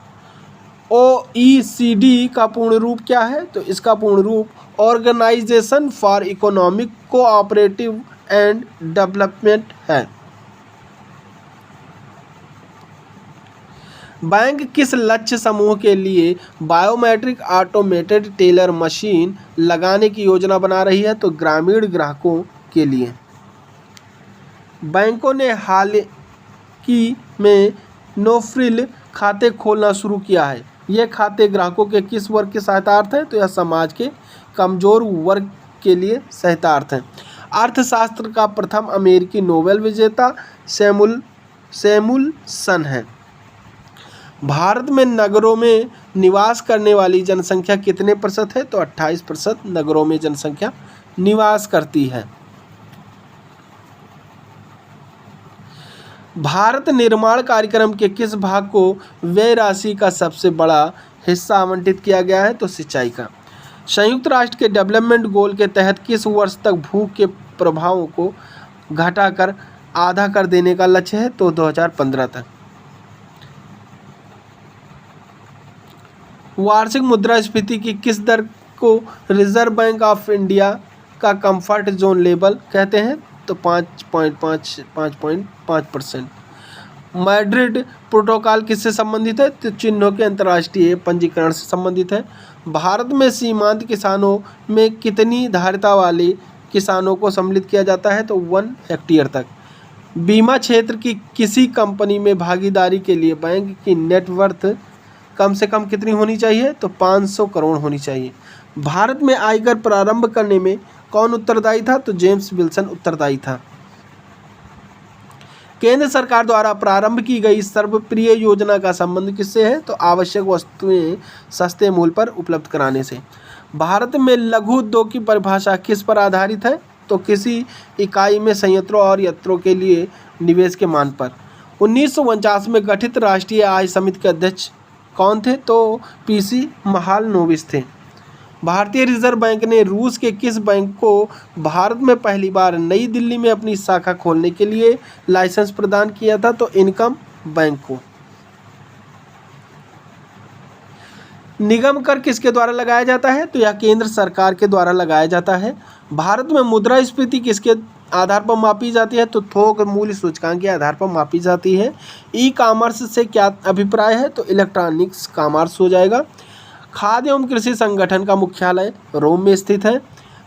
OECD का पूर्ण रूप क्या है? तो इसका पूर्ण रूप organisation for economic cooperative and development है। बैंक किस लक्ष्य समूह के लिए बायोमेट्रिक ऑटोमेटेड टेलर मशीन लगाने की योजना बना रही है? तो ग्रामीण ग्राहकों के लिए। बैंकों ने हाल ही में नो फ्रिल खाते खोलना शुरू किया है। ये खाते ग्राहकों के किस वर्ग के सहितार्थ हैं? तो यह समाज के कमजोर वर्ग के लिए सहितार्थ हैं। अर्थशास्त्र का प्रथम अमेरिकी नोबेल विजेता सैमुअलसन है। भारत में नगरों में निवास करने वाली जनसंख्या कितने प्रतिशत है? तो 28% नगरों में जनसंख्या निवास करती है। भारत निर्माण कार्यक्रम के किस भाग को व्यय राशि का सबसे बड़ा हिस्सा आवंटित किया गया है? तो सिंचाई का। संयुक्त राष्ट्र के डेवलपमेंट गोल के तहत किस वर्ष तक भूख के प्रभावों को घटाकर आधा कर देने का लक्ष्य है? तो 2015 तक। वार्षिक मुद्रास्फीति की किस दर को रिजर्व बैंक ऑफ इंडिया का कंफर्ट जोन लेवल कहते हैं? तो 5.5%। मैड्रिड प्रोटोकॉल किससे संबंधित है? तो चिन्हों के अंतर्राष्ट्रीय पंजीकरण से संबंधित है। भारत में सीमांत किसानों में कितनी धारिता वाले किसानों को सम्मिलित किया जाता है? तो 1 हेक्टेयर तक। बीमा क्षेत्र की किसी कंपनी में भागीदारी के लिए बैंक की नेटवर्थ कम से कम कितनी होनी चाहिए? तो 500 करोड़ होनी चाहिए। भारत में आयकर प्रारंभ करने में कौन उत्तरदायी था? तो जेम्स विल्सन उत्तरदायी था। केंद्र सरकार द्वारा प्रारंभ की गई सर्वप्रिय योजना का संबंध किससे है? तो आवश्यक वस्तुएं सस्ते मूल्य पर उपलब्ध कराने से। भारत में लघु उद्योग की परिभाषा किस पर आधारित है? तो किसी इकाई में संयंत्रों और यंत्रों के लिए निवेश के मान पर। 1949 में गठित राष्ट्रीय आय समिति के अध्यक्ष कौन थे? तो PC महालनोबिस थे। भारतीय रिजर्व बैंक ने रूस के किस बैंक को भारत में पहली बार नई दिल्ली में अपनी शाखा खोलने के लिए लाइसेंस प्रदान किया था? तो इनकम बैंक को। निगम कर किसके द्वारा लगाया जाता है? तो यह केंद्र सरकार के द्वारा लगाया जाता है। भारत में मुद्रास्फीति किसके आधार पर मापी जाती है? तो थोक मूल्य सूचकांक के आधार पर मापी जाती है। ई-कॉमर्स से क्या अभिप्राय है? तो इलेक्ट्रॉनिक्स कॉमर्स हो जाएगा। खाद्य एवं कृषि संगठन का मुख्यालय रोम में स्थित है।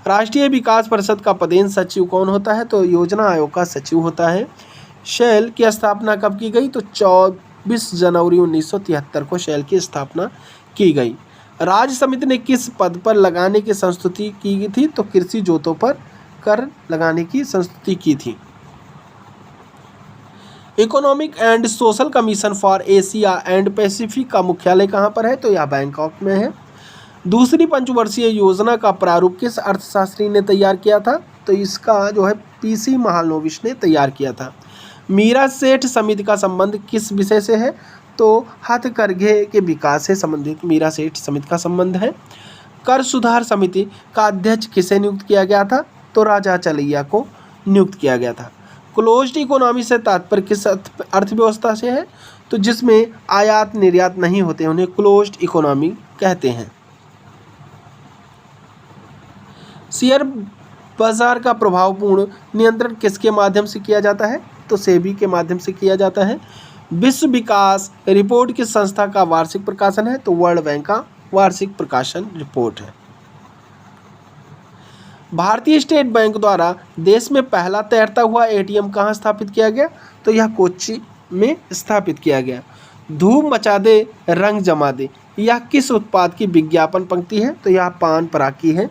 राष्ट्रीय विकास परिषद का पदेन सचिव कौन होता है? तो योजना आयोग का सचिव होता है। शेल की स्थापना कब की गई? तो 24 जनवरी 1973 को शेल की स्थापना की गई। राज्य समिति ने किस पद पर लगाने की संस्तुति की थी? तो कृषि जोतों पर कर लगाने की संस्तुति की थी। Economic and social commission for Asia and Pacific का मुख्यालय कहाँ पर है? तो यह बैंकॉक में है। दूसरी पंचवर्षीय योजना का प्रारूप किस अर्थशास्त्री ने तैयार किया था? तो इसका जो है PC महालनोबिस ने तैयार किया था। मीरा सेठ समिति का संबंध किस विषय से है? तो हथकरघे के विकास से संबंधित मीरा सेठ समिति का संबंध है। कर सुधार समिति का अध्यक्ष किसे नियुक्त किया गया था? तो राजा चलैया को नियुक्त किया गया था। क्लोज्ड इकोनॉमी से तात्पर्य किस अर्थव्यवस्था से है? तो जिसमें आयात निर्यात नहीं होते उन्हें क्लोज्ड इकोनॉमी कहते हैं। शेयर बाजार का प्रभावपूर्ण नियंत्रण किसके माध्यम से किया जाता है? तो सेबी के माध्यम से किया जाता है। विश्व विकास रिपोर्ट किस संस्था का वार्षिक प्रकाशन है? तो वर्ल्ड बैंक का वार्षिक प्रकाशन रिपोर्ट है। भारतीय स्टेट बैंक द्वारा देश में पहला तैरता हुआ ATM कहाँ स्थापित किया गया? तो यह कोच्चि में स्थापित किया गया। धूम मचा दे रंग जमा दे, यह किस उत्पाद की विज्ञापन पंक्ति है? तो यह पान पराग की है।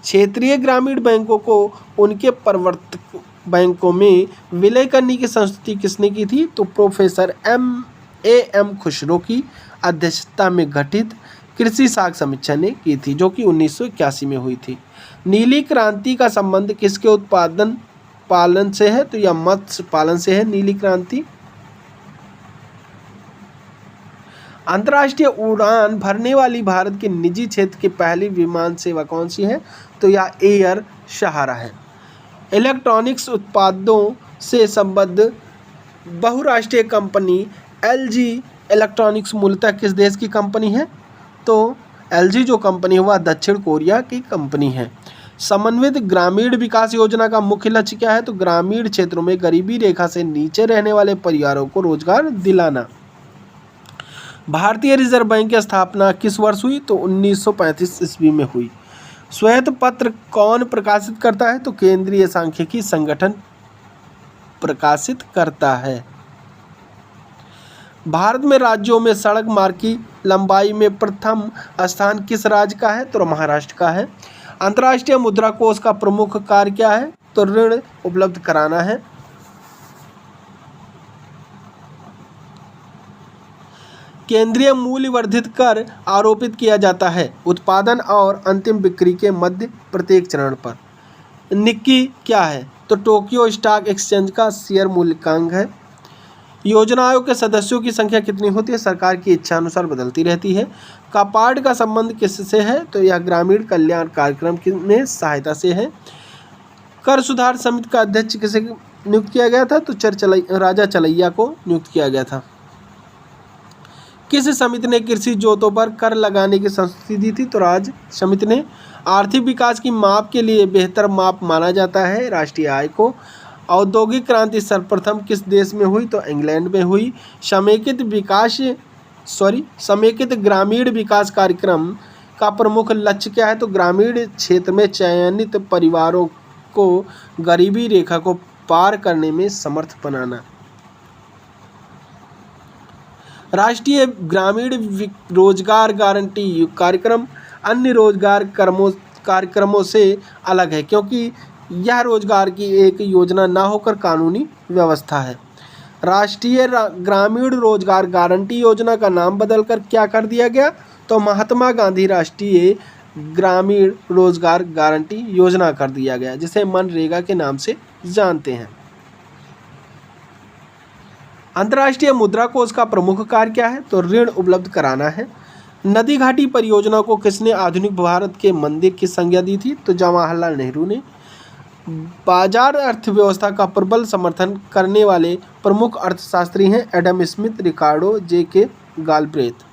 क्षेत्रीय ग्रामीण बैंकों को उनके प्रवर्तक बैंकों में विलय करने की संस्तुति किसने की थी? तो प्रोफेसर एम खुसरो की अध्यक्षता में गठित कृषि साख समीक्षा ने की थी, जो कि 1981 में हुई थी। नीली क्रांति का संबंध किसके उत्पादन पालन से है? तो यह मत्स्य पालन से है नीली क्रांति। अंतर्राष्ट्रीय उड़ान भरने वाली भारत की निजी क्षेत्र की पहली विमान सेवा कौन सी है? तो यह एयर सहारा है। इलेक्ट्रॉनिक्स उत्पादों से संबद्ध बहुराष्ट्रीय कंपनी एलजी इलेक्ट्रॉनिक्स मूलतः किस देश की कंपनी है? तो एलजी जो कंपनी है वह दक्षिण कोरिया की कंपनी है। समन्वित ग्रामीण विकास योजना का मुख्य लक्ष्य क्या है? तो ग्रामीण क्षेत्रों में गरीबी रेखा से नीचे रहने वाले परिवारों को रोजगार दिलाना। भारतीय रिजर्व बैंक की स्थापना किस वर्ष हुई? तो 1935 ईस्वी में हुई। श्वेत पत्र कौन प्रकाशित करता है? तो केंद्रीय सांख्यिकी संगठन प्रकाशित करता है। भारत में राज्यों में सड़क मार्ग की लंबाई में प्रथम स्थान किस राज्य का है? तो महाराष्ट्र का है। अंतर्राष्ट्रीय मुद्रा कोष का प्रमुख कार्य क्या है? तो ऋण उपलब्ध कराना है। केंद्रीय मूल्य वर्धित कर आरोपित किया जाता है उत्पादन और अंतिम बिक्री के मध्य प्रत्येक चरण पर। निक्की क्या है? तो टोक्यो स्टॉक एक्सचेंज का शेयर मूल्यांकन है। योजना आयोग के सदस्यों की संख्या कितनी होती है? सरकार की इच्छा अनुसार बदलती रहती है। कापार्ड का संबंध किससे है? तो यह ग्रामीण कल्याण कार्यक्रम में सहायता से है। कर सुधार समिति का अध्यक्ष किसे नियुक्त किया गया था? तो राजा चलैया को नियुक्त किया गया था। किस समिति ने कृषि जोतों पर कर लगाने की संस्तुति दी थी? तो राज समिति ने। आर्थिक विकास की माप के लिए बेहतर माप माना जाता है राष्ट्रीय आय को। औद्योगिक क्रांति सर्वप्रथम किस देश में हुई? तो इंग्लैंड में हुई। समेकित ग्रामीण विकास कार्यक्रम का प्रमुख लक्ष्य क्या है? तो ग्रामीण क्षेत्र में चयनित परिवारों को गरीबी रेखा को पार करने में समर्थ बनाना। राष्ट्रीय ग्रामीण रोजगार गारंटी कार्यक्रम अन्य रोजगार कार्यक्रमों से अलग है क्योंकि यह रोजगार की एक योजना ना होकर कानूनी व्यवस्था है। राष्ट्रीय ग्रामीण रोजगार गारंटी योजना का नाम बदलकर क्या कर दिया गया? तो महात्मा गांधी राष्ट्रीय ग्रामीण रोजगार गारंटी योजना कर दिया गया, जिसे मनरेगा के नाम से जानते हैं। अंतर्राष्ट्रीय मुद्रा कोष का प्रमुख कार्य क्या है? तो ऋण उपलब्ध कराना है। नदी घाटी परियोजना को किसने आधुनिक भारत के मंदिर की संज्ञा दी थी? तो जवाहरलाल नेहरू ने। बाजार अर्थव्यवस्था का प्रबल समर्थन करने वाले प्रमुख अर्थशास्त्री हैं एडम स्मिथ, रिकार्डो जे.के. गालब्रेथ।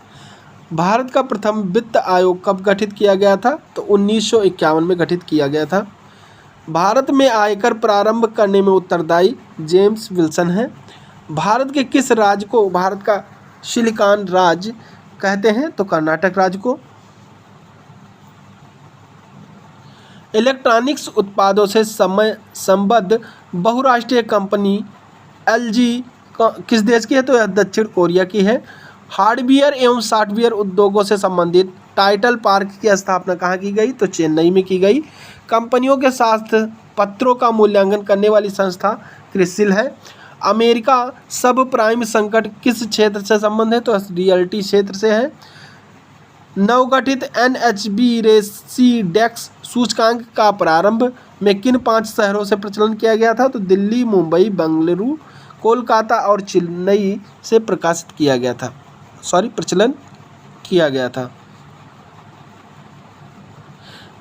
भारत का प्रथम वित्त आयोग कब गठित किया गया था? तो 1951 में गठित किया गया था। भारत में आयकर प्रारंभ करने में उत्तरदायी जेम्स विल्सन हैं। भारत के किस राज्य को भारत का सिलिकॉन राज्य कहते हैं? तो कर्नाटक राज्य को। इलेक्ट्रॉनिक्स उत्पादों से संबद्ध बहुराष्ट्रीय कंपनी एलजी किस देश की है? तो यह दक्षिण कोरिया की है। हार्डवेयर एवं सॉफ्टवेयर उद्योगों से संबंधित टाइटल पार्क की स्थापना कहाँ की गई? तो चेन्नई में की गई। कंपनियों के साथ पत्रों का मूल्यांकन करने वाली संस्था क्रिसिल है। अमेरिका सब प्राइम संकट किस क्षेत्र से संबंध है? तो रियल्टी क्षेत्र से है। नवगठित एनएचबी रेसिडेक्स सूचकांक का प्रारंभ में किन 5 शहरों से प्रचलन किया गया था? तो दिल्ली, मुंबई, बेंगलुरु, कोलकाता और चेन्नई से प्रकाशित किया गया था, प्रचलन किया गया था।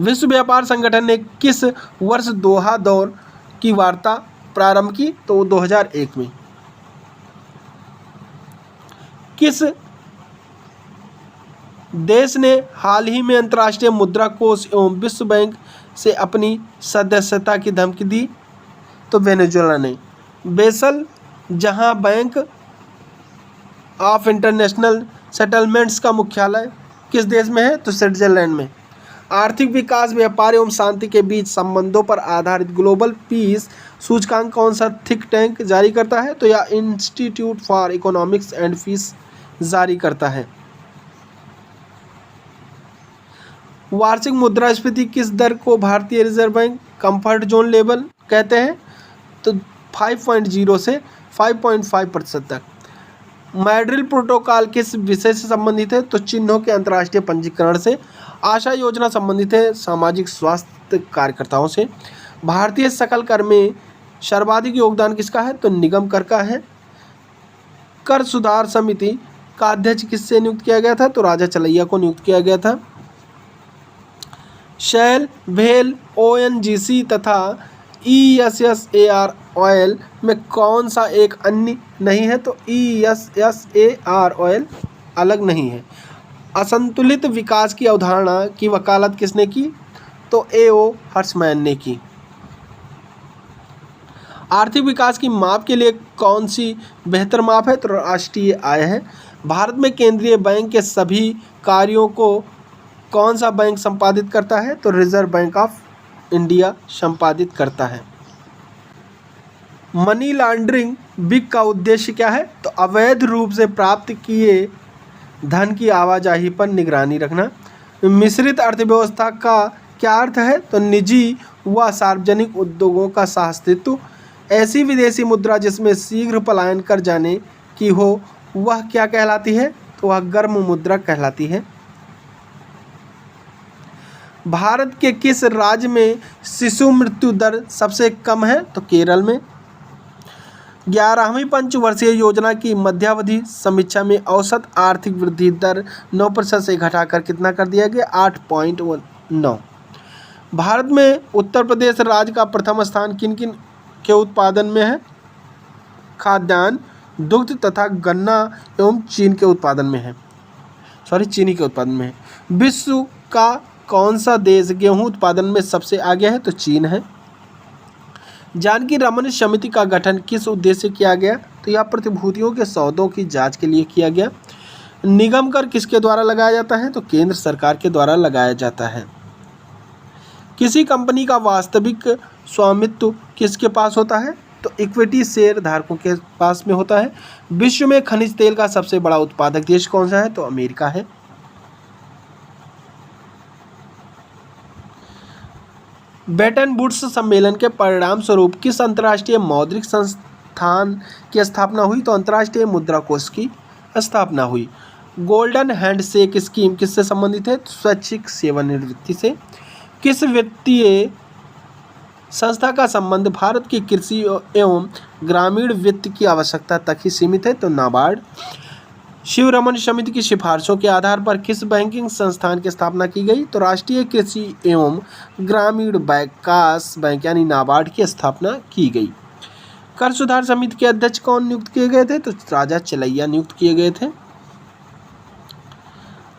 विश्व व्यापार संगठन ने किस वर्ष दोहा दौर की वार्ता प्रारंभ की? तो 2001 में। किस देश ने हाल ही में अंतर्राष्ट्रीय मुद्रा कोष एवं विश्व बैंक से अपनी सदस्यता की धमकी दी? तो वेनेजुएला ने। बेसल जहां बैंक ऑफ इंटरनेशनल सेटलमेंट्स का मुख्यालय किस देश में है? तो स्विट्जरलैंड में। आर्थिक विकास, व्यापार एवं शांति के बीच संबंधों पर आधारित ग्लोबल पीस सूचकांक कौन सा थिंक टैंक जारी करता है? तो यह institute for economics and peace जारी करता है। वार्षिक मुद्रास्फीति किस दर को भारतीय reserve bank comfort zone level कहते हैं? तो 5.0 से 5.5% तक। मैड्रिड प्रोटोकॉल किस विषय से संबंधित है? तो चिन्हों के अंतर्राष्ट्रीय पंजीकरण से। आशा योजना संबंधित है सामाजिक स्वास्थ्य कार्यकर्ताओं से। भारतीय सकल कर में सर्वाधिक योगदान किसका है? तो निगम कर का है। कर सुधार समिति का अध्यक्ष किससे नियुक्त किया गया था? तो राजा चलैया को नियुक्त किया गया था। शेल, भेल, ONGC तथा ESSAR ऑयल में कौन सा एक अन्य नहीं है? तो ESSAR ऑयल अलग नहीं है। असंतुलित विकास की अवधारणा की वकालत किसने की? तो A.O. हर्समैन ने की। आर्थिक विकास की माप के लिए कौन सी बेहतर माप है? तो राष्ट्रीय आय है। भारत में केंद्रीय बैंक के सभी कार्यों को कौन सा बैंक संपादित करता है? तो रिजर्व बैंक ऑफ इंडिया संपादित करता है। मनी लॉन्ड्रिंग बिग का उद्देश्य क्या है? तो अवैध रूप से प्राप्त किए धन की आवाजाही पर निगरानी रखना। मिश्रित अर्थव्यवस्था का क्या अर्थ है? तो निजी व सार्वजनिक उद्योगों का सहअस्तित्व। ऐसी विदेशी मुद्रा जिसमें शीघ्र पलायन कर जाने की हो वह क्या कहलाती है? तो वह गर्म मुद्रा कहलाती है। भारत के किस राज्य में शिशु मृत्यु दर सबसे कम है? तो केरल में। 11वीं पंचवर्षीय योजना की मध्यावधि समीक्षा में औसत आर्थिक वृद्धि दर 9% से घटाकर कितना कर दिया गया? 8.9। भारत में उत्तर प्रदेश राज्य का प्रथम स्थान किन किन के उत्पादन में है? खाद्यान्न, दुग्ध तथा गन्ना एवं चीनी के उत्पादन में है। विश्व का कौन सा देश गेहूं उत्पादन में सबसे आगे है? तो चीन है। जानकी रमन समिति का गठन किस उद्देश्य से किया गया? तो यह प्रतिभूतियों के सौदों की जांच के लिए किया गया। निगम कर किसके द्वारा लगाया जाता है? तो केंद्र सरकार के द्वारा लगाया जाता है। किसी कंपनी का वास्तविक स्वामित्व किसके पास होता है? तो इक्विटी शेयर धारकों के पास में होता है। विश्व में खनिज तेल का सबसे बड़ा उत्पादक देश कौन सा है? तो अमेरिका है। ब्रेटन वुड्स सम्मेलन के परिणाम स्वरूप किस अंतर्राष्ट्रीय मौद्रिक संस्थान की स्थापना हुई? तो अंतर्राष्ट्रीय मुद्रा कोष की स्थापना हुई। गोल्डन हैंडशेक स्कीम किससे संबंधित है? स्वैच्छिक सेवानिवृत्ति से। किस वित्तीय संस्था का संबंध भारत की कृषि एवं ग्रामीण वित्त की आवश्यकता तक ही सीमित है? तो नाबार्ड। शिव रमन समिति की सिफारिशों के आधार पर किस बैंकिंग संस्थान की स्थापना की गई? तो राष्ट्रीय कृषि एवं ग्रामीण विकास बैंक यानी नाबार्ड की स्थापना की गई। कर सुधार समिति के अध्यक्ष कौन नियुक्त किए गए थे? तो राजा चलैया नियुक्त किए गए थे।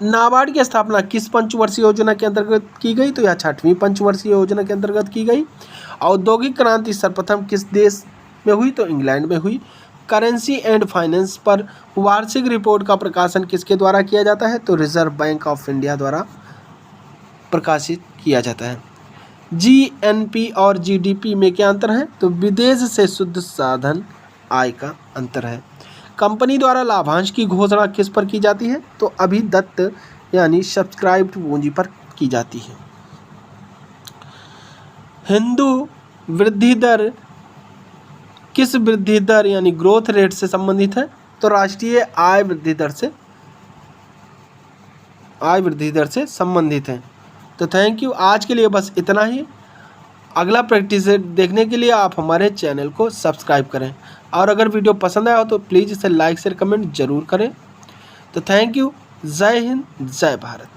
नाबार्ड की स्थापना किस पंचवर्षीय योजना के अंतर्गत की गई? तो यह 6वीं पंचवर्षीय योजना के अंतर्गत की गई। औद्योगिक क्रांति सर्वप्रथम किस देश में हुई? तो इंग्लैंड में हुई। करेंसी एंड फाइनेंस पर वार्षिक रिपोर्ट का प्रकाशन किसके द्वारा किया जाता है? तो रिजर्व बैंक ऑफ इंडिया द्वारा प्रकाशित किया जाता है। GNP और GDP में क्या अंतर है? तो विदेश से शुद्ध साधन आय का अंतर है। कंपनी द्वारा लाभांश की घोषणा किस पर की जाती है? तो अभिदत्त यानी सब्सक्राइब्ड पूंजी पर की जाती है। हिंदू वृद्धि दर किस वृद्धि दर यानी ग्रोथ रेट से संबंधित है? तो राष्ट्रीय आय वृद्धि दर से संबंधित है। तो थैंक यू। आज के लिए बस इतना ही। अगला प्रैक्टिस देखने के लिए आप हमारे चैनल को सब्सक्राइब करें और अगर वीडियो पसंद आया हो तो प्लीज़ इसे लाइक शेयर कमेंट जरूर करें। तो थैंक यू। जय हिंद, जय भारत।